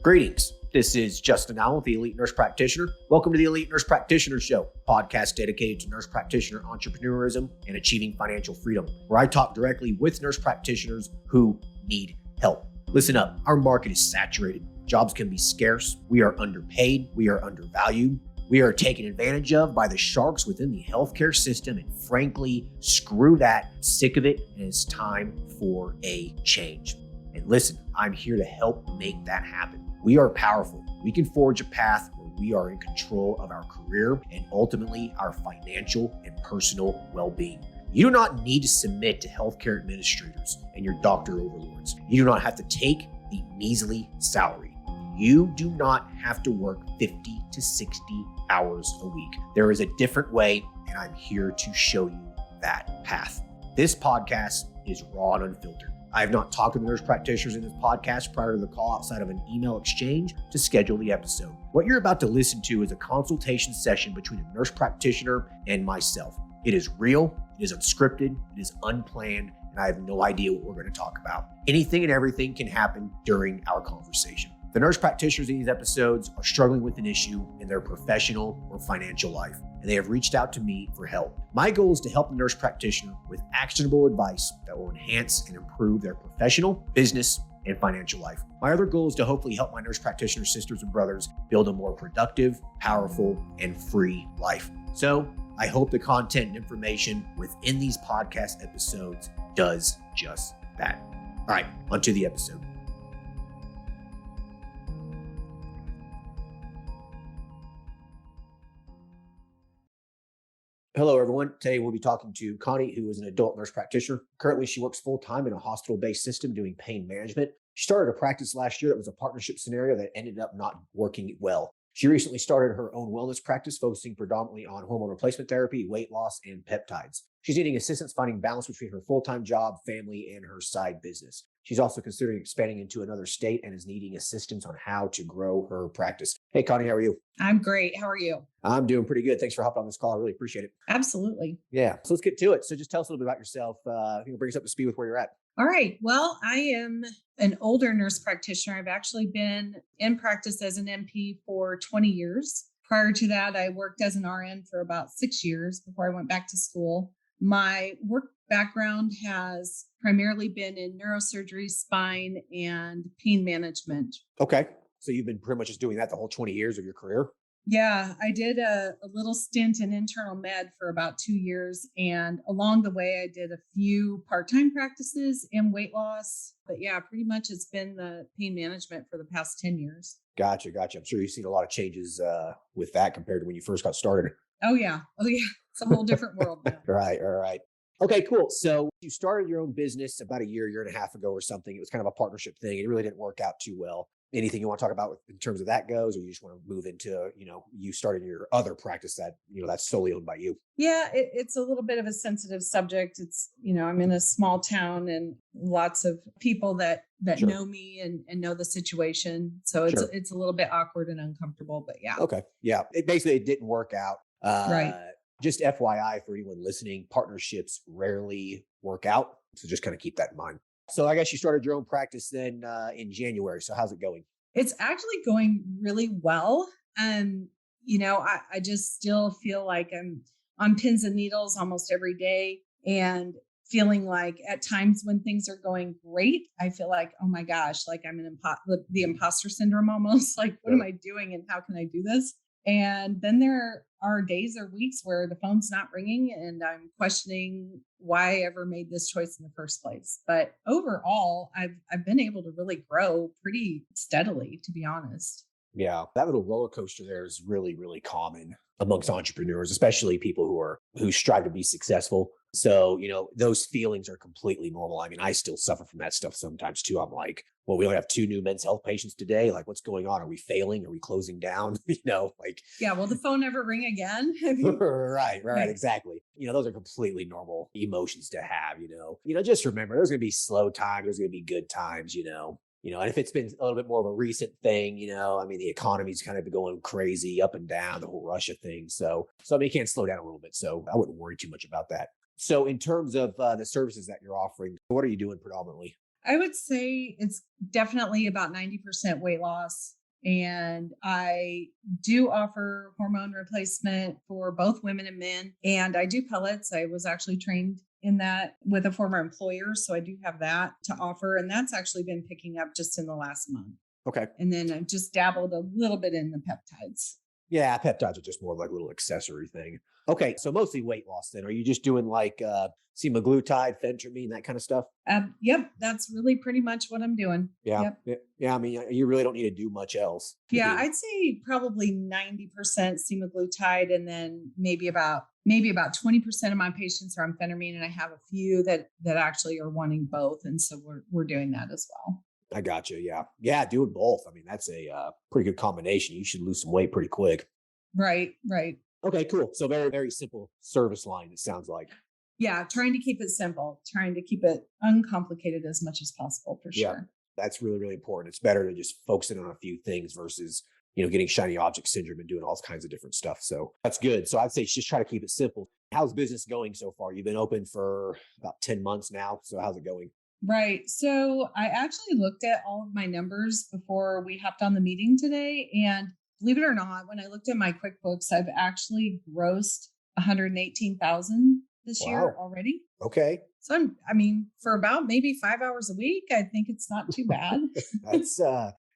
Greetings. This is Justin Allen with the Elite Nurse Practitioner. Welcome to the Elite Nurse Practitioner Show, podcast dedicated to nurse practitioner entrepreneurism and achieving financial freedom, where I talk directly with nurse practitioners who need help. Listen up, our market is saturated. Jobs can be scarce. We are underpaid. We are undervalued. We are taken advantage of by the sharks within the healthcare system, and frankly, screw that. I'm sick of it, and it's time for a change. And listen, I'm here to help make that happen. We are powerful. We can forge a path where we are in control of our career and ultimately our financial and personal well-being. You do not need to submit to healthcare administrators and your doctor overlords. You do not have to take a measly salary. You do not have to work 50 to 60 hours a week. There is a different way, and I'm here to show you that path. This podcast is raw and unfiltered. I have not talked to the nurse practitioners in this podcast prior to the call outside of an email exchange to schedule the episode. What you're about to listen to is a consultation session between a nurse practitioner and myself. It is real, it is unscripted, it is unplanned, and I have no idea what we're going to talk about. Anything and everything can happen during our conversation. The nurse practitioners in these episodes are struggling with an issue in their professional or financial life, and they have reached out to me for help. My goal is to help the nurse practitioner with actionable advice that will enhance and improve their professional, business, and financial life. My other goal is to hopefully help my nurse practitioner sisters and brothers build a more productive, powerful, and free life. So I hope the content and information within these podcast episodes does just that. All right, onto the episode. Hello, everyone. Today, we'll be talking to Connie, who is an adult nurse practitioner. Currently, she works full-time in a hospital-based system doing pain management. She started a practice last year that was a partnership scenario that ended up not working well. She recently started her own wellness practice, focusing predominantly on hormone replacement therapy, weight loss, and peptides. She's needing assistance finding balance between her full-time job, family, and her side business. She's also considering expanding into another state and is needing assistance on how to grow her practice. Hey, Connie, how are you? I'm great. How are you? I'm doing pretty good. Thanks for hopping on this call. I really appreciate it. Absolutely. Yeah. So let's get to it. So just tell us a little bit about yourself. Bring us up to speed with where you're at. All right. Well, I am an older nurse practitioner. I've actually been in practice as an NP for 20 years. Prior to that, I worked as an RN for about 6 years before I went back to school. My work background has primarily been in neurosurgery, spine, and pain management. Okay. So you've been pretty much just doing that the whole 20 years of your career? Yeah, I did a little stint in internal med for about 2 years. And along the way, I did a few part-time practices in weight loss. But yeah, pretty much it's been the pain management for the past 10 years. Gotcha. I'm sure you've seen a lot of changes with that compared to when you first got started. Oh, yeah. It's a whole different world now. Right. All right. Okay, cool. So you started your own business about a year and a half ago or something. It was kind of a partnership thing. It really didn't work out too well. Anything you want to talk about in terms of that goes, or you just want to move into, you started your other practice that, that's solely owned by you? Yeah, it's a little bit of a sensitive subject. It's, I'm in a small town and lots of people that Sure. know me and know the situation. So it's a little bit awkward and uncomfortable, but yeah. Okay. Yeah. It didn't work out. Right. Just FYI for anyone listening, partnerships rarely work out. So just kind of keep that in mind. So I guess you started your own practice then in January. So how's it going? It's actually going really well. I just still feel like I'm on pins and needles almost every day, and feeling like at times when things are going great, I feel like, oh my gosh, like I'm the imposter syndrome almost. Like, what am I doing and how can I do this? And then there are days or weeks where the phone's not ringing and I'm questioning why I ever made this choice in the first place. But overall, I've been able to really grow pretty steadily, to be honest. Yeah, that little roller coaster there is really, really common amongst entrepreneurs, especially people who strive to be successful. So, those feelings are completely normal. I mean, I still suffer from that stuff sometimes too. I'm like, well, we only have 2 new men's health patients today. Like, what's going on? Are we failing? Are we closing down? Yeah, will the phone ever ring again? Right, exactly. Those are completely normal emotions to have, just remember there's going to be slow times. There's going to be good times, and if it's been a little bit more of a recent thing, the economy's kind of been going crazy up and down, the whole Russia thing. So it can slow down a little bit. So I wouldn't worry too much about that. So in terms of the services that you're offering, what are you doing predominantly? I would say it's definitely about 90% weight loss. And I do offer hormone replacement for both women and men. And I do pellets. I was actually trained in that with a former employer. So I do have that to offer. And that's actually been picking up just in the last month. Okay. And then I've just dabbled a little bit in the peptides. Yeah, peptides are just more like a little accessory thing. Okay, so mostly weight loss then. Are you just doing like semaglutide, phentermine, that kind of stuff? Yep, that's really pretty much what I'm doing. Yeah. Yep. Yeah, I mean, you really don't need to do much else. Yeah, I'd say probably 90% semaglutide, and then maybe about 20% of my patients are on phentermine, and I have a few that actually are wanting both, and so we're doing that as well. I got you. Yeah. Yeah, doing both. I mean, that's a pretty good combination. You should lose some weight pretty quick. Right, right. Okay, cool. So very, very simple service line, it sounds like. Yeah, trying to keep it simple, trying to keep it uncomplicated as much as possible for Yeah, sure. that's really, really important. It's better to just focus in on a few things versus, getting shiny object syndrome and doing all kinds of different stuff. So that's good. So I'd say just try to keep it simple. How's business going so far? You've been open for about 10 months now. So how's it going? Right. So I actually looked at all of my numbers before we hopped on the meeting today. And believe it or not, when I looked at my QuickBooks, I've actually grossed 118,000 this year Wow. already. Okay. So I mean, for about maybe 5 hours a week, I think it's not too bad. That's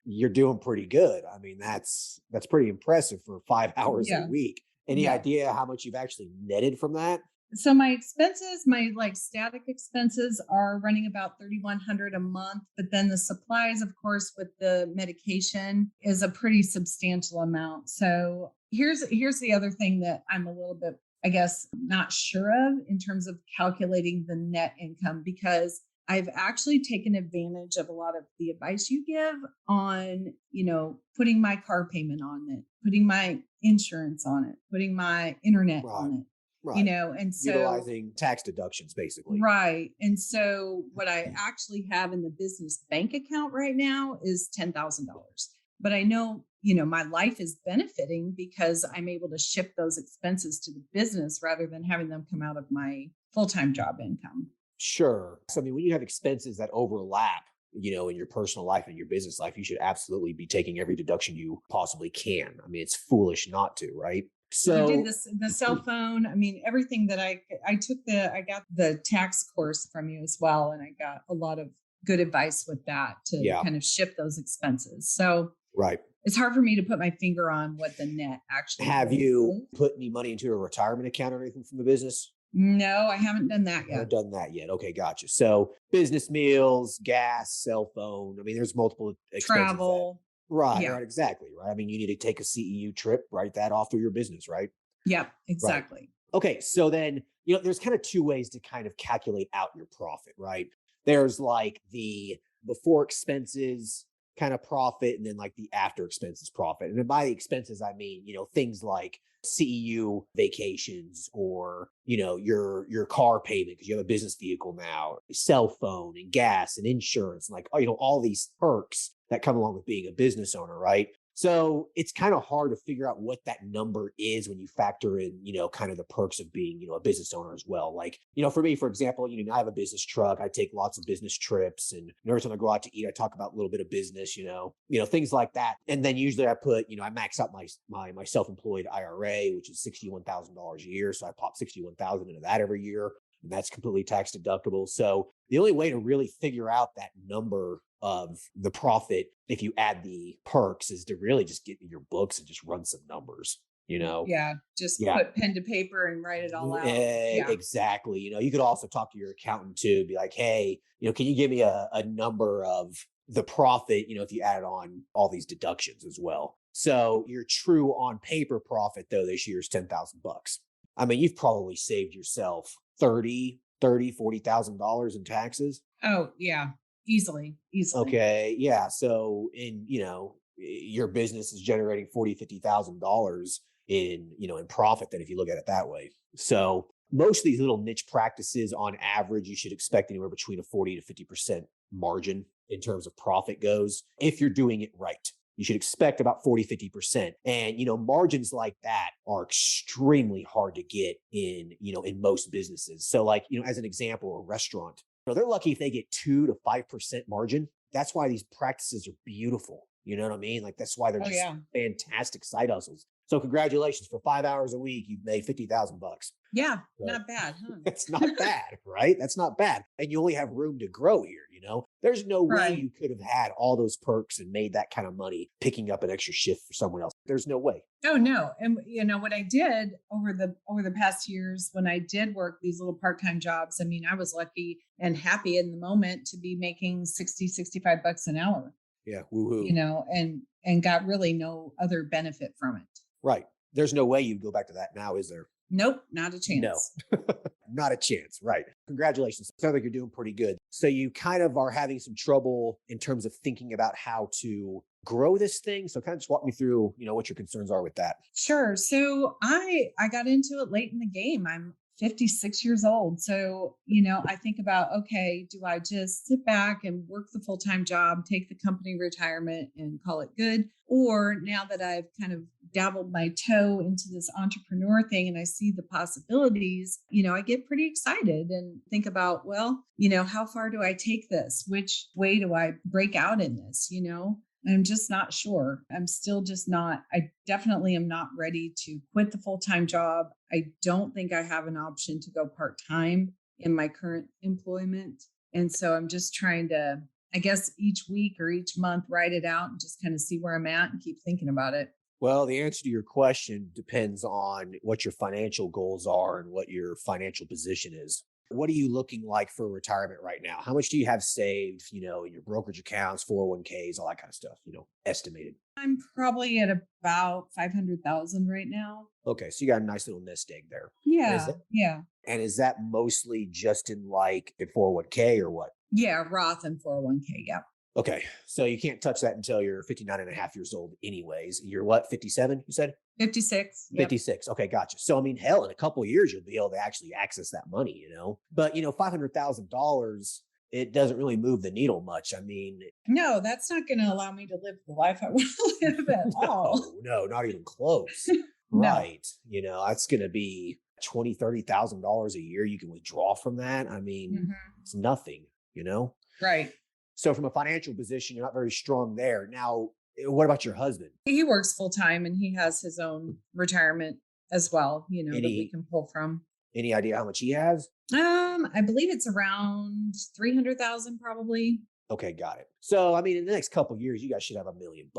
you're doing pretty good. I mean, that's pretty impressive for 5 hours a Yeah. week. Any Yeah. idea how much you've actually netted from that? So my expenses, my like static expenses are running about 3,100 a month, but then the supplies, of course, with the medication is a pretty substantial amount. So here's the other thing that I'm a little bit, I guess, not sure of in terms of calculating the net income, because I've actually taken advantage of a lot of the advice you give on, putting my car payment on it, putting my insurance on it, putting my internet Right. on it, Right. and so, Utilizing tax deductions, basically. right. And so what I actually have in the business bank account right now is $10,000. But I know, my life is benefiting because I'm able to shift those expenses to the business rather than having them come out of my full-time job income. Sure. So, I mean, when you have expenses that overlap, in your personal life and your business life, you should absolutely be taking every deduction you possibly can. I mean, it's foolish not to, right? You did So, this, the cell phone. I mean, everything that I got the tax course from you as well. And I got a lot of good advice with that to yeah, kind of shift those expenses. So right. it's hard for me to put my finger on what the net actually Have really you is. put any money into a retirement account or anything from the business? No, I haven't done that Haven't yet. done that yet. Okay, gotcha. So, business meals, gas, cell phone. I mean, there's multiple expenses that. Travel. Right, Yeah. right, exactly. Right. I mean, you need to take a CEU trip, write that off through your business, right? Yep. Right. Exactly. Okay, so then, there's kind of two ways to kind of calculate out your profit, right? There's like the before expenses kind of profit and then like the after expenses profit. And then by the expenses, I mean, things like CEU vacations or, your car payment because you have a business vehicle now, cell phone and gas and insurance and like, all these perks that come along with being a business owner, right? So it's kind of hard to figure out what that number is when you factor in, kind of the perks of being, a business owner as well. Like, for me, for example, I have a business truck. I take lots of business trips and every time I go out to eat, I talk about a little bit of business, things like that. And then usually I put, I max out my self-employed IRA, which is $61,000 a year. So I pop 61,000 into that every year. And that's completely tax deductible. So the only way to really figure out that number of the profit, if you add the perks, is to really just get in your books and just run some numbers, Yeah. Just Yeah, put pen to paper and write it all out. Yeah. exactly. You could also talk to your accountant too, be like, hey, can you give me a number of the profit, if you added on all these deductions as well. So your true on paper profit though this year is 10,000 bucks. I mean, you've probably saved yourself 40,000 in taxes. Oh, yeah. Easily. Easily. Okay. Yeah. So your business is generating 40, $50,000 in profit then if you look at it that way. So most of these little niche practices on average, you should expect anywhere between a 40 to 50% margin in terms of profit goes. If you're doing it right, you should expect about 40, 50%. And, margins like that are extremely hard to get in most businesses. So like, as an example, a restaurant, they're lucky if they get 2 to 5% margin. That's why these practices are beautiful. You know what I mean? Like that's why they're Oh just yeah. fantastic side hustles. So congratulations, for 5 hours a week, you've made $50,000. Yeah. So Not bad, huh? that's not bad, right? That's not bad. And you only have room to grow here, you know? There's no way Right. you could have had all those perks and made that kind of money picking up an extra shift for someone else. There's no way. Oh no. And what I did over the past years when I did work these little part-time jobs, I mean, I was lucky and happy in the moment to be making 60, 65 bucks an hour, Yeah, woohoo. and got really no other benefit from it. Right. There's no way you'd go back to that now, is there? Nope, not a No, chance. not a chance. Right. Congratulations. Sounds like you're doing pretty good. So you kind of are having some trouble in terms of thinking about how to grow this thing. So kind of just walk me through, what your concerns are with that. Sure. So I got into it late in the game. I'm 56 years old. So, I think about, okay, do I just sit back and work the full-time job, take the company retirement and call it good? Or now that I've kind of dabbled my toe into this entrepreneur thing and I see the possibilities, I get pretty excited and think about, well, how far do I take this? Which way do I break out in this? I'm just not sure. I'm still just not, I definitely am not ready to quit the full-time job. I don't think I have an option to go part-time in my current employment. And so I'm just trying to, I guess, each week or each month, write it out and just kind of see where I'm at and keep thinking about it. Well, the answer to your question depends on what your financial goals are and what your financial position is. What are you looking like for retirement right now? How much do you have saved, in your brokerage accounts, 401ks, all that kind of stuff, estimated? I'm probably at about 500,000 right now. Okay. So you got a nice little nest egg there. And is Yeah. that, Yeah. and is that mostly just in like a 401k or what? Yeah. Roth and 401k. Yeah. Okay. So you can't touch that until you're 59 and a half years old anyways. You're what, 57, you said? 56. Yep. 56. Okay, gotcha. So, I mean, hell, in a couple of years, you'll be able to actually access that money, But, $500,000, it doesn't really move the needle much. I mean, No, that's not going to allow me to live the life I want to live at all. no, not even close. No. Right. That's going to be $20,000, $30,000 a year you can withdraw from that. I mean, Mhm. it's nothing. Right. So, from a financial position, you're not very strong there. Now, what about your husband? He works full time and he has his own retirement as well, that we Any can pull from. any idea how much he has? I believe it's around 300,000 probably. Okay, got it. So, I mean, in the next couple of years, you guys should have $1 million,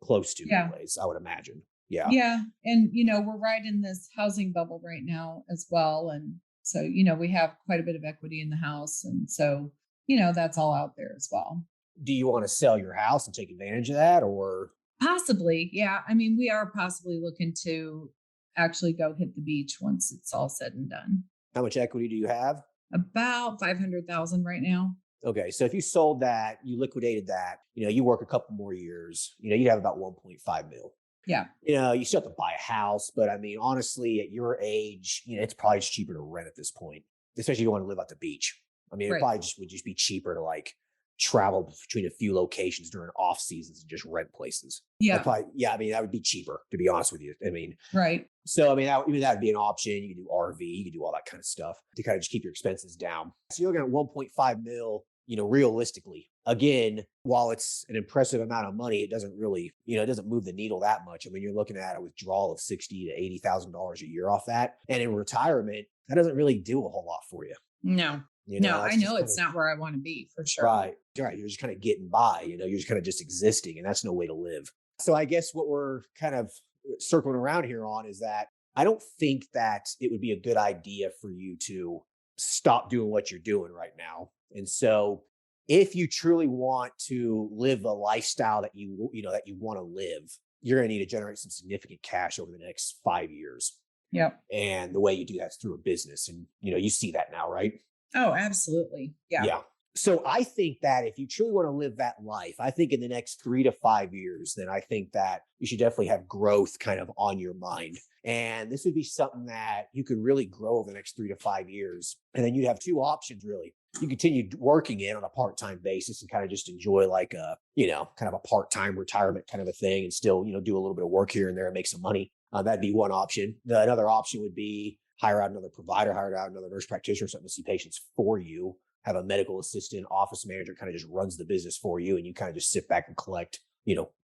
close to, Yeah. anyways, I would imagine. Yeah. Yeah. And, we're right in this housing bubble right now as well. And so, we have quite a bit of equity in the house. And so, that's all out there as well. Do you want to sell your house and take advantage of that, or? Possibly. Yeah. I mean, we are possibly looking to actually go hit the beach once it's all said and done. How much equity do you have? About 500,000 right now. Okay. So if you sold that, you liquidated that, you work a couple more years, you'd have about 1.5 mil. Yeah. You still have to buy a house, but I mean, honestly, at your age, it's probably just cheaper to rent at this point, especially if you want to live at the beach. I mean, it Right. probably would just be cheaper to like travel between a few locations during off seasons and just rent places. Yeah. I mean, that would be cheaper, to be honest with you. I mean, Right. so I mean, that would be an option. You could do RV, you could do all that kind of stuff to kind of just keep your expenses down. So you're looking at 1.5 mil, realistically. Again, while it's an impressive amount of money, it doesn't really, it doesn't move the needle that much. I mean, you're looking at a withdrawal of $60,000 to $80,000 a year off that, and in retirement, that doesn't really do a whole lot for you. No. No, I know it's not where I want to be for sure. Right. Right. You're just kind of getting by, you're just kind of just existing, and that's no way to live. So I guess what we're kind of circling around here on is that I don't think that it would be a good idea for you to stop doing what you're doing right now. And so if you truly want to live the lifestyle that you want to live, you're going to need to generate some significant cash over the next 5 years. Yep. And the way you do that's through a business. And, you see that now, right? Oh, absolutely. Yeah. Yeah. So I think that if you truly want to live that life, I think in the next 3 to 5 years, then I think that you should definitely have growth kind of on your mind. And this would be something that you could really grow over the next 3 to 5 years. And then you'd have two options, really. You continue working in on a part-time basis and kind of just enjoy like a, kind of a part-time retirement kind of a thing and still, do a little bit of work here and there and make some money. That'd be one option. Another option would be hire out another provider, hire out another nurse practitioner, something to see patients for you, have a medical assistant, office manager kind of just runs the business for you. And you kind of just sit back and collect,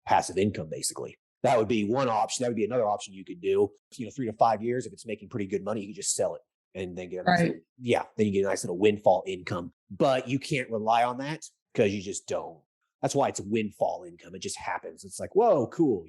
passive income, basically. That would be one option. That would be another option you could do. 3 to 5 years, if it's making pretty good money, you could just sell it and then get a nice little, then you get a nice little windfall income. But you can't rely on that because you just don't. That's why it's a windfall income. It just happens. It's like, whoa, cool,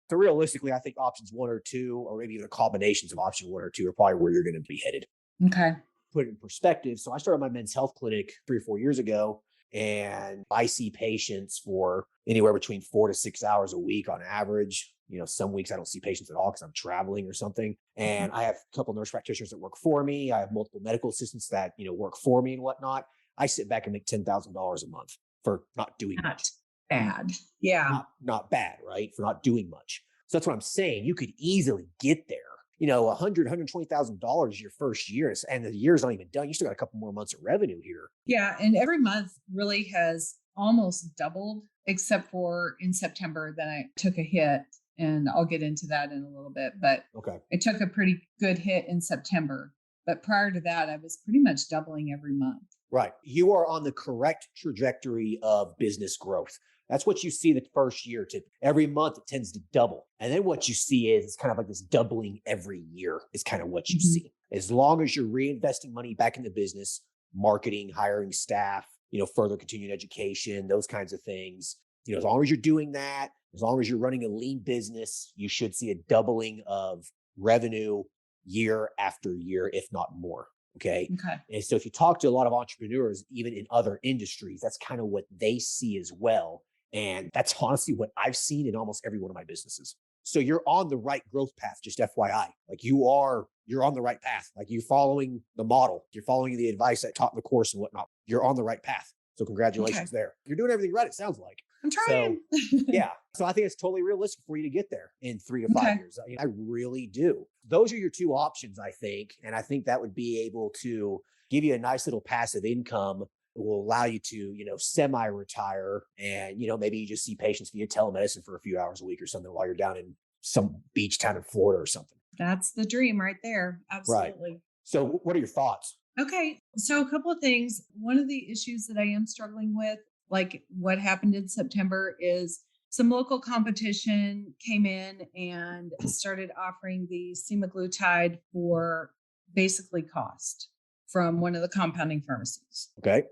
So realistically, I think options 1 or 2, or maybe even combinations of option 1 or 2 are probably where you're going to be headed. Okay. Put it in perspective. So I started my men's health clinic 3 or 4 years ago, and I see patients for anywhere between 4 to 6 hours a week on average. Some weeks I don't see patients at all because I'm traveling or something. And I have a couple of nurse practitioners that work for me. I have multiple medical assistants that, work for me and whatnot. I sit back and make $10,000 a month for not doing much. Bad. Yeah. Not bad, right? For not doing much. So that's what I'm saying. You could easily get there. $100,000, $120,000 your first year, and the year's not even done. You still got a couple more months of revenue here. Yeah. And every month really has almost doubled, except for in September, then I took a hit, and I'll get into that in a little bit. But okay, I took a pretty good hit in September. But prior to that, I was pretty much doubling every month. Right. You are on the correct trajectory of business growth. That's what you see the first year. Every month it tends to double. And then what you see is it's kind of like this doubling every year is kind of what you see. As long as you're reinvesting money back in the business, marketing, hiring staff, further continuing education, those kinds of things. As long as you're doing that, as long as you're running a lean business, you should see a doubling of revenue year after year, if not more. Okay. And so if you talk to a lot of entrepreneurs, even in other industries, that's kind of what they see as well. And that's honestly what I've seen in almost every one of my businesses. So you're on the right growth path, just FYI. Like you're on the right path. Like you're following the model. You're following the advice I taught in the course and whatnot. You're on the right path. So congratulations there. You're doing everything right, it sounds like. I'm trying. So, yeah. So I think it's totally realistic for you to get there in 3 to 5 years. I really do. Those are your 2 options, I think. And I think that would be able to give you a nice little passive income. It will allow you to, semi-retire, and, maybe you just see patients via telemedicine for a few hours a week or something while you're down in some beach town in Florida or something. That's the dream right there. Absolutely. Right. So what are your thoughts? Okay. So a couple of things. One of the issues that I am struggling with, like what happened in September, is some local competition came in and started offering the semaglutide for basically cost from one of the compounding pharmacies. Okay.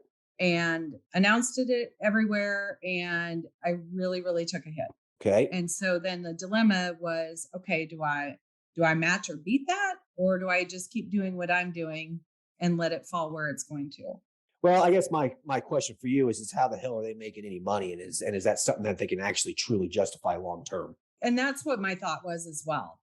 And announced it everywhere. And I really, really took a hit. Okay. And so then the dilemma was, okay, do I match or beat that? Or do I just keep doing what I'm doing and let it fall where it's going to? Well, I guess my question for you is how the hell are they making any money? And is that something that they can actually truly justify long term? And that's what my thought was as well.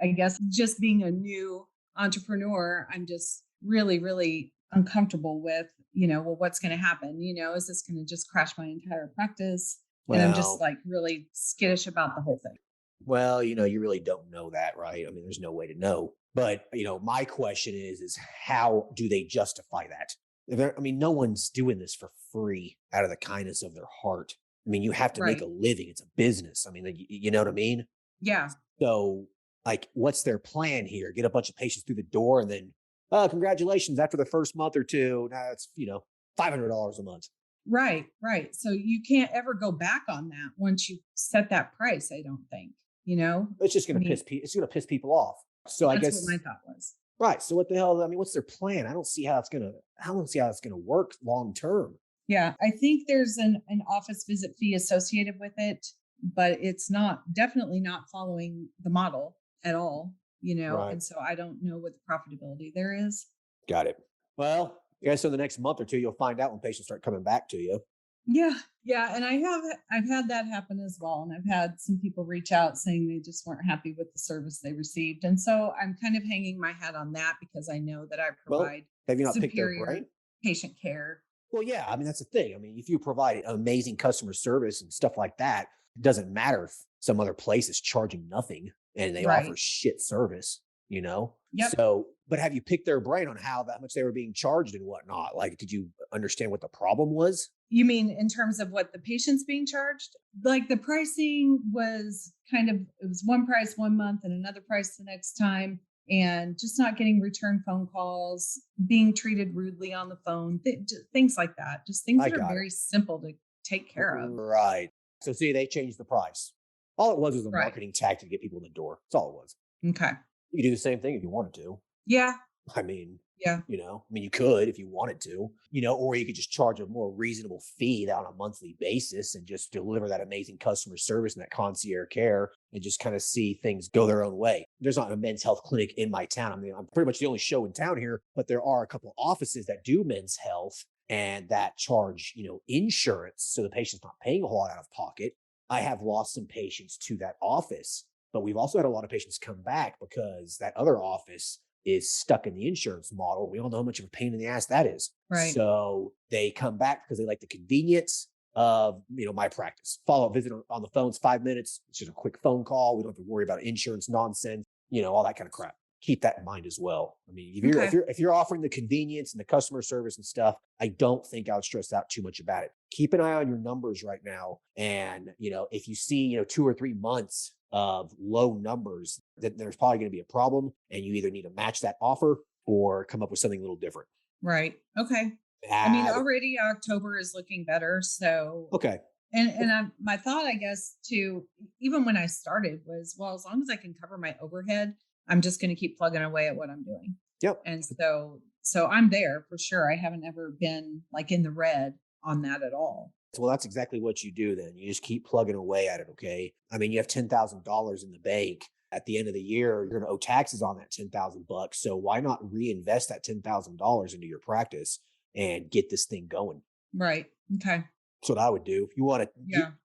I guess just being a new entrepreneur, I'm just really, really uncomfortable with, well, what's going to happen? Is this going to just crash my entire practice? Well, and I'm just like really skittish about the whole thing. Well, you really don't know that, right? I mean, there's no way to know. But, my question is how do they justify that? No one's doing this for free out of the kindness of their heart. You have to make a living. It's a business. You know what I mean? Yeah. So, what's their plan here? Get a bunch of patients through the door and then, congratulations, after the first month or two, now it's, $500 a month. Right. So you can't ever go back on that once you set that price, I don't think, It's just going to it's going to piss people off. So I guess that's what my thought was. Right. So what the hell? What's their plan? I don't see how it's gonna work long term. Yeah, I think there's an office visit fee associated with it, but it's definitely not following the model at all, Right. And so I don't know what the profitability there is. Got it. Well, I guess in the next month or two, you'll find out when patients start coming back to you. Yeah. And I've had that happen as well. And I've had some people reach out saying they just weren't happy with the service they received. And so I'm kind of hanging my hat on that because I know that I provide have you not picked their superior brain? patient care. Well, yeah. That's the thing. if you provide amazing customer service and stuff like that, it doesn't matter if some other place is charging nothing and they offer shit service, Yep. So, but have you picked their brain on how much they were being charged and whatnot? Did you understand what the problem was? You mean in terms of what the patient's being charged? Like the pricing was it was one price 1 month and another price the next time, and just not getting return phone calls, being treated rudely on the phone, things like that. Just things that are very simple to take care of. Right. So see, they changed the price. All it was a Right. marketing tactic to get people in the door. That's all it was. Okay. You could do the same thing if you wanted to. Yeah. I mean, Yeah. you could if you wanted to, or you could just charge a more reasonable fee on a monthly basis and just deliver that amazing customer service and that concierge care and just kind of see things go their own way. There's not a men's health clinic in my town. I mean, I'm pretty much the only show in town here, but there are a couple offices that do men's health and that charge, insurance. So the patient's not paying a whole lot out of pocket. I have lost some patients to that office, but we've also had a lot of patients come back because that other office is stuck in the insurance model. We all know how much of a pain in the ass that is. Right. So they come back because they like the convenience of, my practice. Follow-up visit on the phone's 5 minutes. It's just a quick phone call. We don't have to worry about insurance nonsense, all that kind of crap. Keep that in mind as well. I mean, if you're offering the convenience and the customer service and stuff, I don't think I would stress out too much about it. Keep an eye on your numbers right now. And, if you see, 2 or 3 months of low numbers, then there's probably going to be a problem. And you either need to match that offer or come up with something a little different. Right. Okay. I mean, already October is looking better. So, okay. And my thought, I guess, too, even when I started was, well, as long as I can cover my overhead, I'm just going to keep plugging away at what I'm doing. Yep. And so I'm there for sure. I haven't ever been like in the red on that at all. Well, that's exactly what you do then. You just keep plugging away at it, okay? I mean, you have $10,000 in the bank. At the end of the year, you're going to owe taxes on that $10,000. So why not reinvest that $10,000 into your practice and get this thing going? Right. Okay. That's what I would do. If you want to,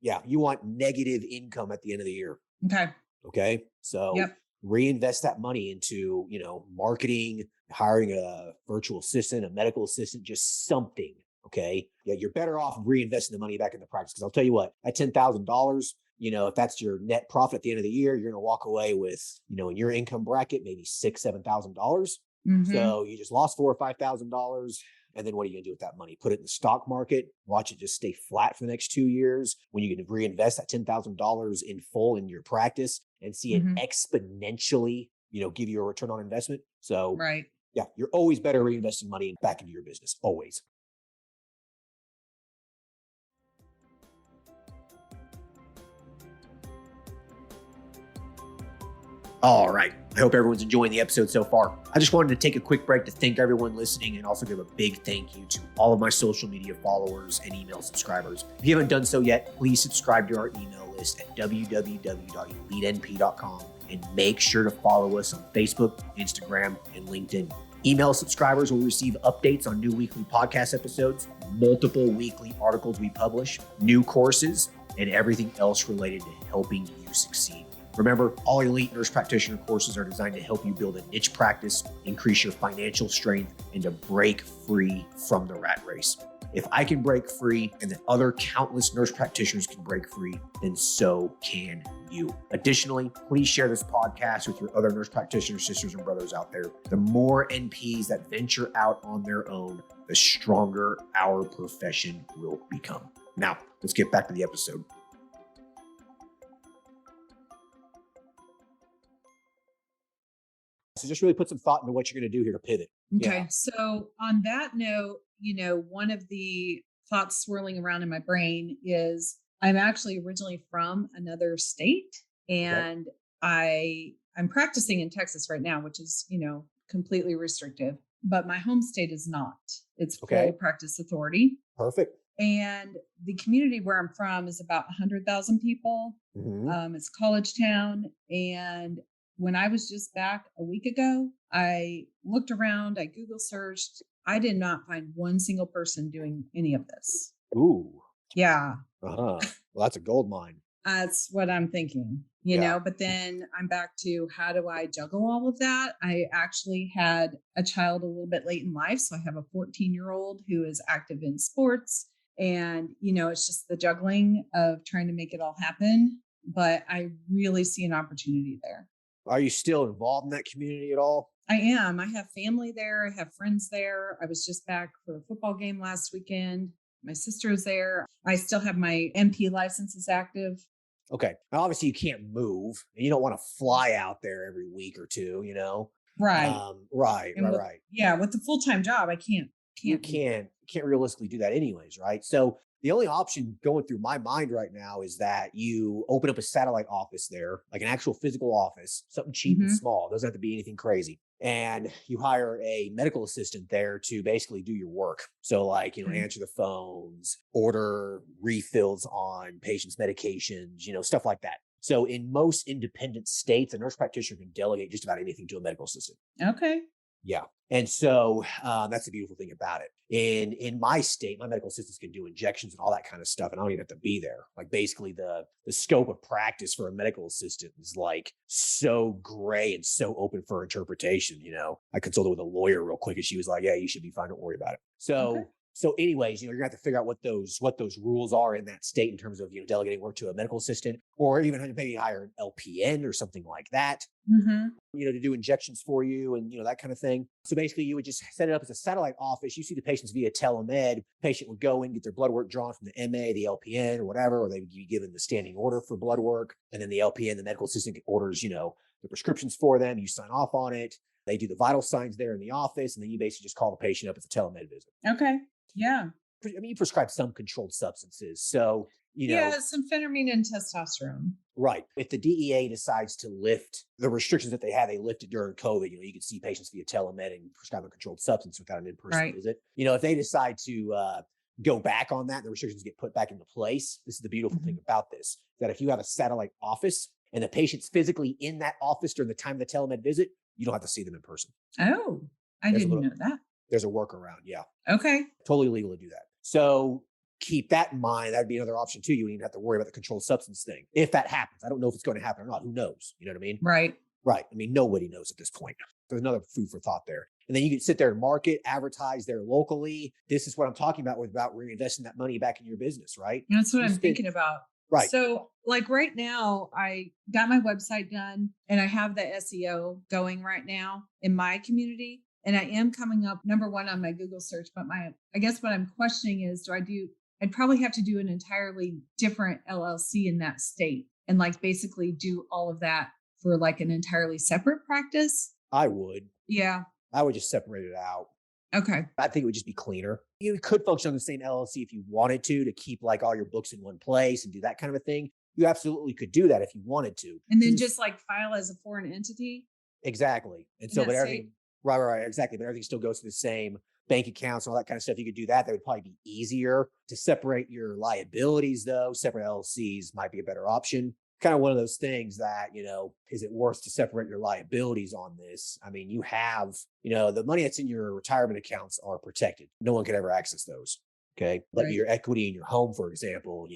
yeah. You want negative income at the end of the year. Okay. Okay. So reinvest that money into, marketing, hiring a virtual assistant, a medical assistant, just something. Okay. Yeah. You're better off reinvesting the money back in the practice. Cause I'll tell you what, at $10,000, if that's your net profit at the end of the year, you're going to walk away with, in your income bracket, maybe $6,000, $7,000. Mm-hmm. So you just lost $4,000 or $5,000. And then what are you going to do with that money? Put it in the stock market, watch it just stay flat for the next 2 years when you can reinvest that $10,000 in full in your practice and see it exponentially, give you a return on investment. So right. Yeah, you're always better reinvesting money back into your business. Always. All right. I hope everyone's enjoying the episode so far. I just wanted to take a quick break to thank everyone listening and also give a big thank you to all of my social media followers and email subscribers. If you haven't done so yet, please subscribe to our email list at www.elitenp.com and make sure to follow us on Facebook, Instagram, and LinkedIn. Email subscribers will receive updates on new weekly podcast episodes, multiple weekly articles we publish, new courses, and everything else related to helping you succeed. Remember, all Elite Nurse Practitioner courses are designed to help you build a niche practice, increase your financial strength, and to break free from the rat race. If I can break free and that other countless nurse practitioners can break free, then so can you. Additionally, please share this podcast with your other nurse practitioner sisters and brothers out there. The more NPs that venture out on their own, the stronger our profession will become. Now, let's get back to the episode. So just really put some thought into what you're going to do here to pivot. Okay. Yeah. So on that note, one of the thoughts swirling around in my brain is I'm actually originally from another state and I'm practicing in Texas right now, which is, completely restrictive, but my home state is not. It's full practice authority. Perfect. And the community where I'm from is about 100,000 people. Mm-hmm. It's college town. And when I was just back a week ago, I looked around, I Google searched. I did not find one single person doing any of this. Ooh. Yeah. Well, that's a gold mine. That's what I'm thinking, but then I'm back to how do I juggle all of that? I actually had a child a little bit late in life. So I have a 14-year-old who is active in sports. And, it's just the juggling of trying to make it all happen. But I really see an opportunity there. Are you still involved in that community at all? I am. I have family there. I have friends there. I was just back for a football game last weekend. My sister is there. I still have my MP licenses active. Okay. Now, obviously, you can't move and you don't want to fly out there every week or two, Right. Right. Yeah. With the full-time job, I can't. You can't realistically do that anyways, right? So The only option going through my mind right now is that you open up a satellite office there, like an actual physical office, something cheap and Hmm. small. Doesn't have to be anything crazy. And you hire a medical assistant there to basically do your work. So, like, Okay. answer the phones, order refills on patients' medications, stuff like that. So, in most independent states, a nurse practitioner can delegate just about anything to a medical assistant. Okay. Yeah. And so that's the beautiful thing about it. In my state, my medical assistants can do injections and all that kind of stuff, and I don't even have to be there. Like basically, the scope of practice for a medical assistant is like so gray and so open for interpretation. I consulted with a lawyer real quick, and she was like, "Yeah, you should be fine. Don't worry about it." Okay. So anyways, you're gonna have to figure out what those rules are in that state in terms of delegating work to a medical assistant, or even maybe hire an LPN or something like that, Hmm. to do injections for you and, that kind of thing. So basically you would just set it up as a satellite office. You see the patients via telemed. Patient would go in, get their blood work drawn from the MA, the LPN or whatever, or they would be given the standing order for blood work. And then the LPN, the medical assistant orders, the prescriptions for them. You sign off on it. They do the vital signs there in the office. And then you basically just call the patient up as a telemed visit. Okay. Yeah. I mean, you prescribe some controlled substances. So, Yeah. Some phentermine and testosterone. right. If the DEA decides to lift the restrictions that they had, they lifted during COVID. You could see patients via telemed and prescribe a controlled substance without an in-person Right. visit. If they decide to go back on that, the restrictions get put back into place. This is the beautiful thing Hmm. about this, that if you have a satellite office and the patient's physically in that office during the time of the telemed visit, you don't have to see them in person. Oh, I There's a didn't little, know that. there's a workaround. Yeah. Okay. Totally legal to do that. So keep that in mind. That'd be another option too. You wouldn't even have to worry about the controlled substance thing. If that happens, I don't know if it's going to happen or not. Who knows? You know what I mean? Right. Right. I mean, nobody knows at this point. There's another food for thought there. And then you can sit there and market, advertise there locally. This is what I'm talking about reinvesting that money back in your business, right? That's what You I'm spend, thinking about. right. So, like right now, I got my website done and I have the SEO going right now in my community. And I am coming up number one on my Google search. But I guess what I'm questioning is I'd probably have to do an entirely different LLC in that state and like basically do all of that for like an entirely separate practice. I would. Yeah. I would just separate it out. Okay. I think it would just be cleaner. You could function on the same LLC if you wanted to keep like all your books in one place and do that kind of a thing. You absolutely could do that if you wanted to. And then just like file as a foreign entity. Exactly. And In so, that but state? everything, right, exactly. But everything still goes to the same bank accounts and all that kind of stuff. You could do that. That would probably be easier to separate your liabilities, though. Separate LLCs might be a better option. Kind of one of those things that, is it worth to separate your liabilities on this? I mean, you have, the money that's in your retirement accounts are protected. No one can ever access those. Okay. But Right. your equity in your home, for example,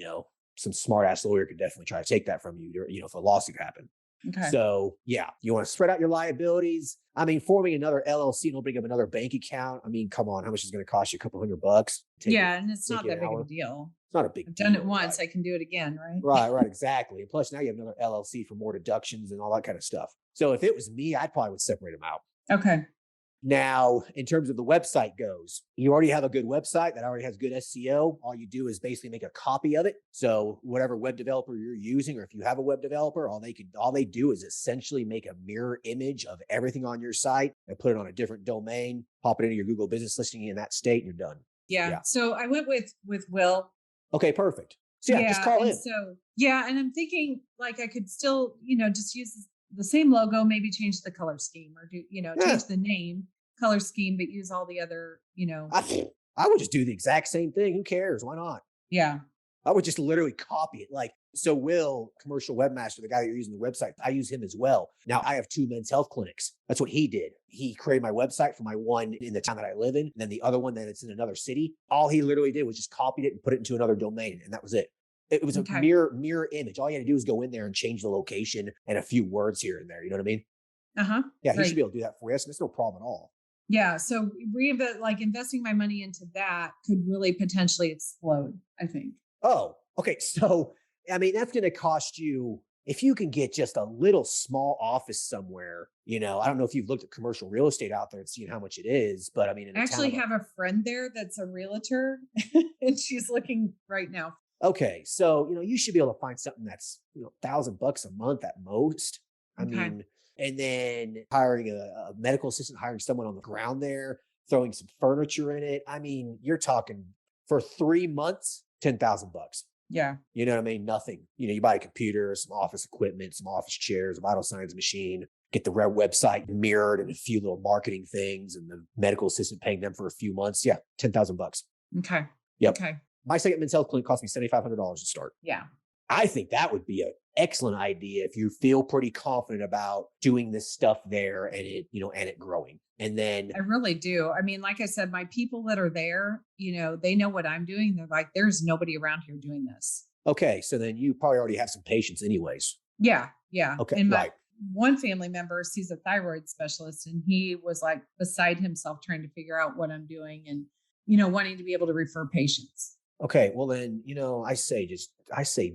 some smart ass lawyer could definitely try to take that from you, if a lawsuit happened. Okay. So yeah, you want to spread out your liabilities. I mean, forming another LLC and opening up another bank account. I mean, come on, how much is it going to cost you? A couple $100? Yeah. And it's take not you that an big of hour. a deal. It's not a big I've deal. done it once. Right. I can do it again, right? Right, exactly. And plus now you have another LLC for more deductions and all that kind of stuff. So if it was me, I'd probably would separate them out. Okay. Now, in terms of the website goes, you already have a good website that already has good SEO. All you do is basically make a copy of it. So whatever web developer you're using, or if you have a web developer, all they do is essentially make a mirror image of everything on your site and put it on a different domain, pop it into your Google business listing in that state, and you're done. Yeah. Yeah. So I went with Will. Okay, perfect. So yeah, just call and him. So yeah, and I'm thinking like I could still, just use the same logo, maybe change the color scheme or do, change the name, color scheme, but use all the other, I would just do the exact same thing. Who cares? Why not? Yeah. I would just literally copy it. Like, so Will, commercial webmaster, the guy that you're using the website, I use him as well. Now I have 2 men's health clinics. That's what he did. He created my website for my one in the town that I live in, and then the other one that it's in another city. All he literally did was just copied it and put it into another domain, and that was it. It was a mirror image. All you had to do was go in there and change the location and a few words here and there. You know what I mean? Uh-huh. Yeah, he should be able to do that for you. That's no problem at all. Yeah. So investing my money into that could really potentially explode, I think. Oh, okay. So, I mean, that's going to cost you, if you can get just a little small office somewhere, I don't know if you've looked at commercial real estate out there and seen how much it is, but I mean, I actually have a friend there that's a realtor and she's looking right now. Okay. So, you should be able to find something that's, $1,000 a month at most. I mean, and then hiring a medical assistant, hiring someone on the ground there, throwing some furniture in it. I mean, you're talking for 3 months, $10,000. Yeah. You know what I mean? Nothing. You buy a computer, some office equipment, some office chairs, a vital signs machine, get the website mirrored and a few little marketing things, and the medical assistant paying them for a few months. Yeah, $10,000. Okay. Yep. Okay. My second men's health clinic cost me $7,500 to start. Yeah. I think that would be an excellent idea if you feel pretty confident about doing this stuff there and it growing. And then I really do. I mean, like I said, my people that are there, they know what I'm doing. They're like, there's nobody around here doing this. okay, so then you probably already have some patients anyways. Yeah. Yeah. Okay, And my right. one family member, he's a thyroid specialist, and he was like beside himself trying to figure out what I'm doing and, wanting to be able to refer patients. Okay, well then, I say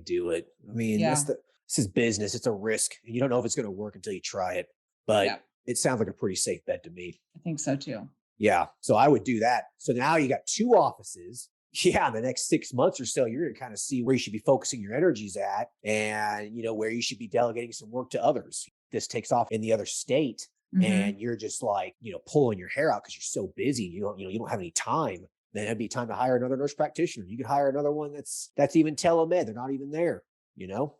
do it. I mean, Yeah. this is business. It's a risk. You don't know if it's going to work until you try it, but Yeah. it sounds like a pretty safe bet to me. I think so too. Yeah. So I would do that. So now you got 2 offices. Yeah. In the next 6 months or so, you're going to kind of see where you should be focusing your energies at and, where you should be delegating some work to others. This takes off in the other state and you're just like, pulling your hair out because you're so busy. You don't have any time. Then it'd be time to hire another nurse practitioner. You could hire another one that's even telemed. They're not even there,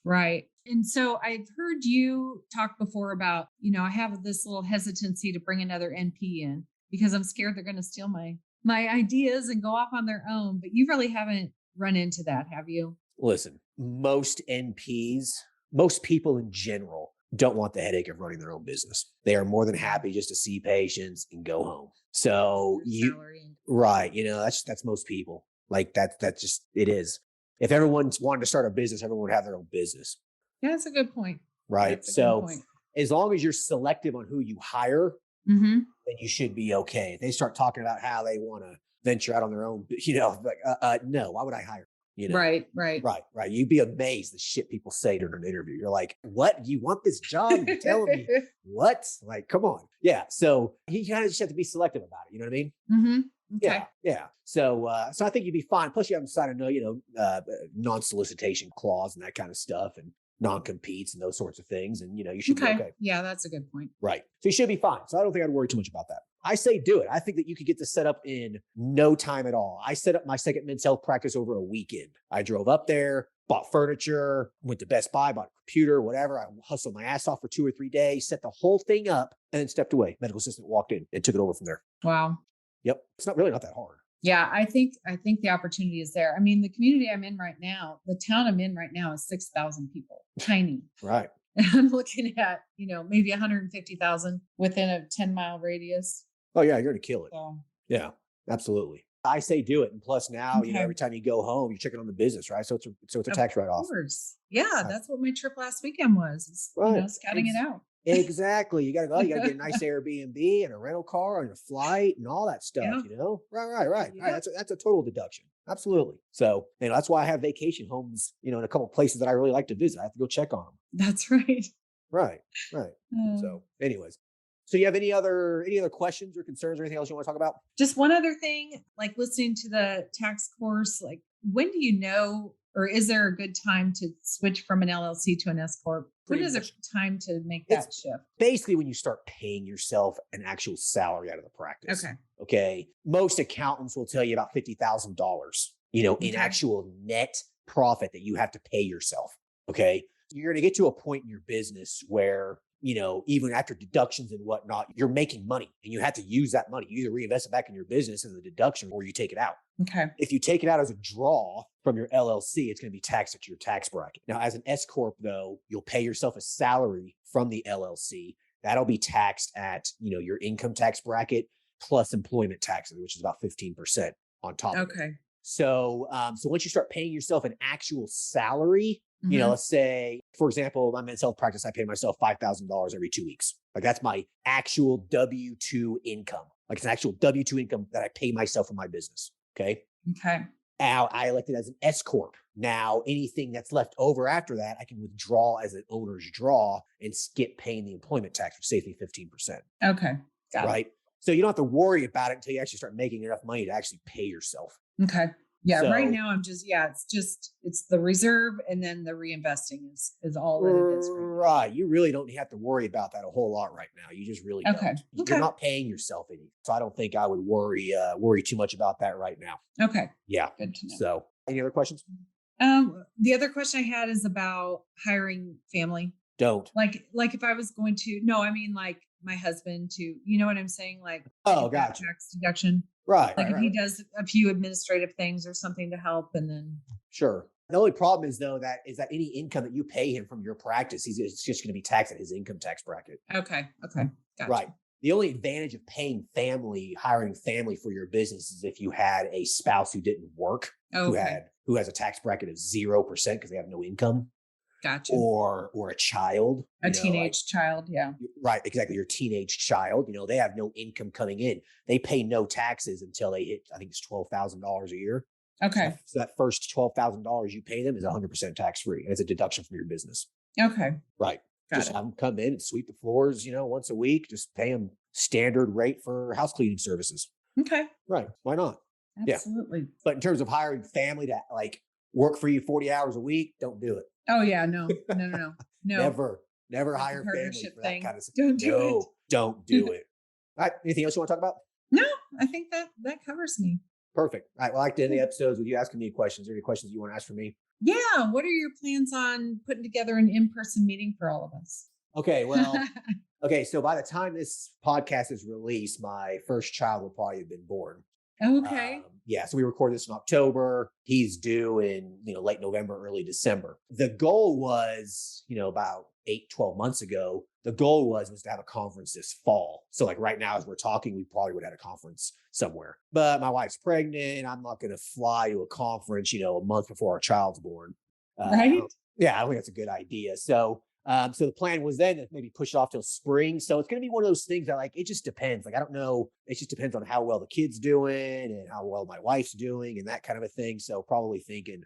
Right. And so I've heard you talk before about, I have this little hesitancy to bring another NP in because I'm scared they're going to steal my ideas and go off on their own. But you really haven't run into that, have you? Listen, most NPs, most people in general don't want the headache of running their own business. They are more than happy just to see patients and go home. So right. That's most people. Like that's just, it is. If everyone wanted to start a business, everyone would have their own business. Yeah, that's a good point. Right. So as long as you're selective on who you hire, then you should be okay. If they start talking about how they want to venture out on their own, no, why would I hire? Right. You'd be amazed the shit people say during an interview. You're like, what? You want this job? You're telling me what? Like, come on. Yeah. So you kind of just have to be selective about it. You know what I mean? Mm-hmm. Okay. Yeah. So I think you'd be fine. Plus you haven't signed a non-solicitation clause and that kind of stuff and non-competes and those sorts of things. And, you should be okay. Yeah, that's a good point. Right. So you should be fine. So I don't think I'd worry too much about that. I say do it. I think that you could get this set up in no time at all. I set up my second men's health practice over a weekend. I drove up there, bought furniture, went to Best Buy, bought a computer, whatever. I hustled my ass off for 2 or 3 days, set the whole thing up, and then stepped away. Medical assistant walked in and took it over from there. Wow. Yep. It's not that hard. Yeah, I think the opportunity is there. I mean, the community I'm in right now, the town I'm in right now is 6,000 people. Tiny. Right. And I'm looking at, maybe 150,000 within a 10-mile radius. Oh yeah, you're going to kill it. So. Yeah, absolutely. I say do it. And plus now, every time you go home, you're checking on the business, right? So it's a tax write-off. Of course. Yeah, that's what my trip last weekend was. Scouting it out. Exactly. You got to go. You got to get a nice Airbnb and a rental car and a flight and all that stuff, Right. Yeah. That's a total deduction. Absolutely. So, that's why I have vacation homes, in a couple of places that I really like to visit. I have to go check on them. That's right. Right. So anyways, so you have any other questions or concerns or anything else you want to talk about? Just one other thing, like listening to the tax course, like when do you know, or is there a good time to switch from an LLC to an S Corp? When is it time to make that shift? Basically when you start paying yourself an actual salary out of the practice. Okay. Most accountants will tell you about $50,000, in actual net profit that you have to pay yourself. Okay. You're going to get to a point in your business where, even after deductions and whatnot, you're making money and you have to use that money. You either reinvest it back in your business as a deduction or you take it out. Okay. If you take it out as a draw from your LLC, it's going to be taxed at your tax bracket. Now, as an S Corp, though, you'll pay yourself a salary from the LLC. That'll be taxed at, your income tax bracket plus employment taxes, which is about 15% on top of it. So once you start paying yourself an actual salary, let's say, for example, my men's health practice, I pay myself $5,000 every 2 weeks. Like that's my actual W-2 income. Like it's an actual W-2 income that I pay myself for my business. Okay. Now I elected as an S Corp. Now anything that's left over after that, I can withdraw as an owner's draw and skip paying the employment tax, which saves me 15%. Okay. Got it. So you don't have to worry about it until you actually start making enough money to actually pay yourself. Okay. Yeah. So, right now I'm just, it's the reserve and then the reinvesting is all that it is. Right. You really don't have to worry about that a whole lot right now. You just really don't. You're not paying yourself any. So I don't think I would worry too much about that right now. Okay. Yeah. Good to know. So Any other questions? The other question I had is about hiring family. Don't. Like if I was going to, no, I mean like my husband to, you know what I'm saying? Like, Oh, get that gotcha. tax deduction. Right. Like Right. if he Right. does a few administrative things or something to help, and then Sure. The only problem is though that any income that you pay him from your practice, it's just going to be taxed at his income tax bracket. okay, gotcha. Right. The only advantage of hiring family for your business is if you had a spouse who didn't work, Okay, who has a tax bracket of 0% because they have no income, gotcha. or a child, A teenage child, yeah. right, exactly, your teenage child, they have no income coming in. They pay no taxes until they hit, I think it's $12,000 a year. Okay, So that first $12,000 you pay them is 100% tax free, and it's a deduction from your business. okay, Right. got Just it. have them come in and sweep the floors, once a week. Just pay them standard rate for house cleaning services. Okay, Right. Why not? Yeah. absolutely. But in terms of hiring family to like work for you 40 hours a week, don't do it. Oh yeah, no. Never Not the hire family partnership for that thing. kind of stuff. Don't do it. No, don't do it. All right. Anything else you want to talk about? No, I think that covers me. Perfect. All right. Well, I like to end the episodes with you asking me questions. Are there any questions you want to ask for me? Yeah. What are your plans on putting together an in-person meeting for all of us? Okay. Well, okay. So by the time this podcast is released, my first child will probably have been born. Okay. Yeah. So we record this in October. He's due in, late November, early December. The goal was, about 12 months ago, the goal was to have a conference this fall. So like right now, as we're talking, we probably would have had a conference somewhere, but my wife's pregnant. I'm not going to fly to a conference, a month before our child's born. Right. Yeah. I don't think that's a good idea. So the plan was then to maybe push it off till spring. So it's going to be one of those things that it just depends. Like, I don't know. It just depends on how well the kid's doing and how well my wife's doing and that kind of a thing. So probably thinking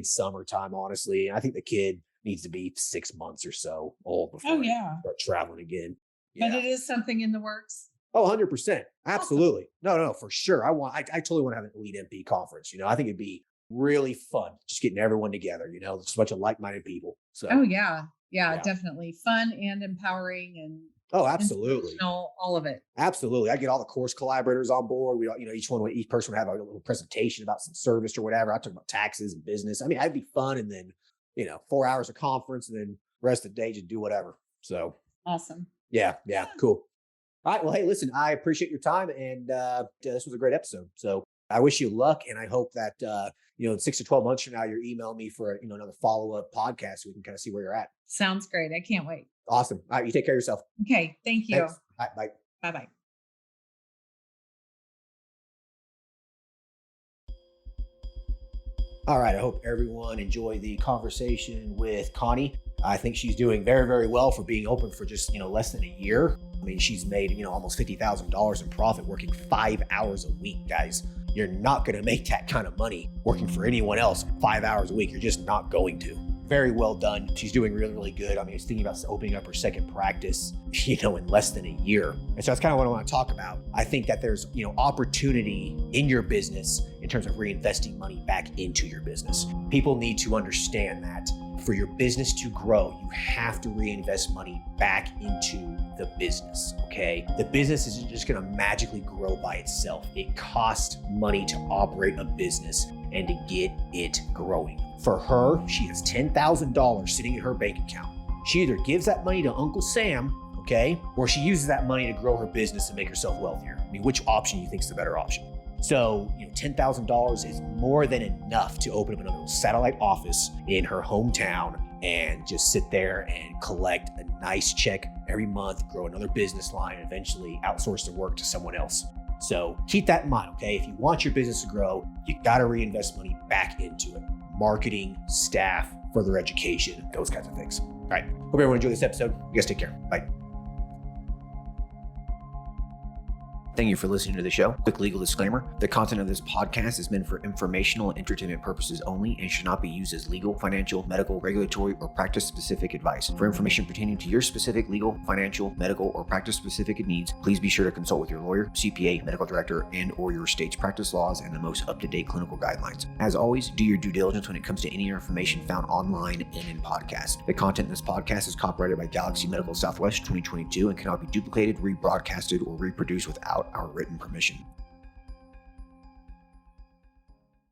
summertime, honestly. And I think the kid needs to be 6 months or so old before I start traveling again. But Yeah. it is something in the works. Oh, 100%. Absolutely. No, for sure. I totally want to have an Elite MP conference. I think it'd be really fun just getting everyone together, just a bunch of like-minded people. So, Oh yeah. Yeah, Yeah. definitely. Fun and empowering and oh, absolutely. inspirational, all of it. Absolutely. I get all the course collaborators on board. We, each person would have a little presentation about some service or whatever. I talk about taxes and business. I mean, that'd be fun. And then, 4 hours of conference and then rest of the day, just do whatever. So Awesome. yeah, cool. All right. Well, hey, listen, I appreciate your time. And this was a great episode. So I wish you luck. And I hope that, in 6 to 12 months from now, you're emailing me for, another follow-up podcast so we can kind of see where you're at. Sounds great. I can't wait. Awesome. All right. You take care of yourself. Okay. Thank you. Thanks. All right, bye. Bye-bye. All right. I hope everyone enjoyed the conversation with Connie. I think she's doing very, very well for being open for just, less than a year. I mean, she's made, almost $50,000 in profit working 5 hours a week, guys. You're not going to make that kind of money working for anyone else 5 hours a week. You're just not going to. Very well done. She's doing really, really good. I mean, she's thinking about opening up her second practice, in less than a year. And so that's kind of what I want to talk about. I think that there's, opportunity in your business in terms of reinvesting money back into your business. People need to understand that for your business to grow, you have to reinvest money back into the business, okay? The business isn't just gonna magically grow by itself. It costs money to operate a business and to get it growing. For her, she has $10,000 sitting in her bank account. She either gives that money to Uncle Sam, okay, or she uses that money to grow her business and make herself wealthier. I mean, which option do you think is the better option? So, $10,000 is more than enough to open up another satellite office in her hometown and just sit there and collect a nice check every month, grow another business line, and eventually outsource the work to someone else. So keep that in mind, okay? If you want your business to grow, you got to reinvest money back into it. Marketing, staff, further education, those kinds of things. All right. Hope everyone enjoyed this episode. You guys take care. Bye. Thank you for listening to the show. Quick legal disclaimer. The content of this podcast is meant for informational and entertainment purposes only and should not be used as legal, financial, medical, regulatory, or practice-specific advice. For information pertaining to your specific legal, financial, medical, or practice-specific needs, please be sure to consult with your lawyer, CPA, medical director, and/or your state's practice laws and the most up-to-date clinical guidelines. As always, do your due diligence when it comes to any information found online and in podcasts. The content in this podcast is copyrighted by Galaxy Medical Southwest 2022 and cannot be duplicated, rebroadcasted, or reproduced without our written permission.